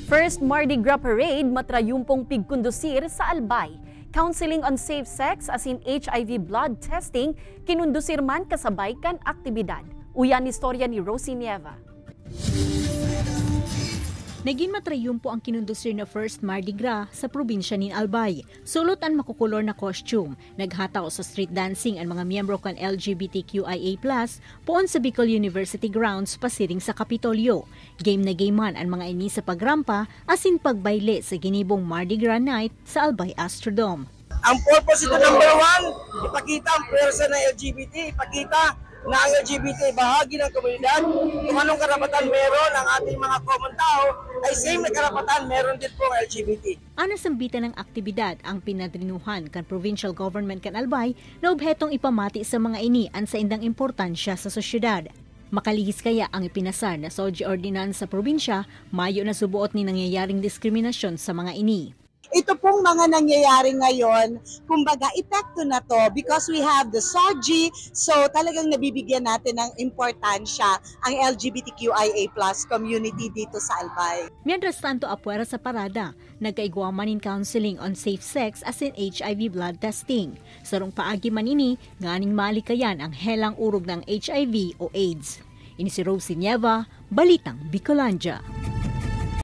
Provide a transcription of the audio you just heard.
First Mardi Gras Parade matrayumpong pigkondusir sa Albay. Counseling on safe sex as in HIV blood testing kinundusir man kasabay kan aktibidad. Uyan istorya ni Rosie Nieva. Naging matrayumpo ang kinundusir na First Mardi Gras sa probinsya ni Albay. Sulot ang makukulor na costume. Naghataw sa street dancing ang mga miyembro kan LGBTQIA+, poon sa Bicol University grounds pasiring sa Kapitolyo. Game na game man ang mga ini sa pagrampa asin pagbayle sa ginibong Mardi Gras night sa Albay Astrodome. Ang purpose ito number 1, ipakita ang pwersa ng LGBT, ipakita na ang LGBT bahagi ng komunidad. Kung anong karapatan meron ang ating mga common tao, ay same na karapatan meron din po ang LGBT. Anasambitan ng aktibidad ang pinadrinuhan kan provincial government kan Albay na obhetong ipamati sa mga ini ang sa indang importansya sa sosyedad. Makalihis kaya ang ipinasar na SOGI ordinance sa probinsya, mayo na subuot ni nangyayaring diskriminasyon sa mga ini. Ito pong mga nangyayari ngayon, kumbaga epekto na to because we have the SOGI, so talagang nabibigyan natin ng importansya ang LGBTQIA+ community dito sa Albay. Mientras tanto apuera sa parada, nagkaigwaman in counseling on safe sex as in HIV blood testing. Sarong paagi manini, nganing malikayan ang helang urog ng HIV o AIDS. Ini si Rosie Nieva, Balitang Bicolandia.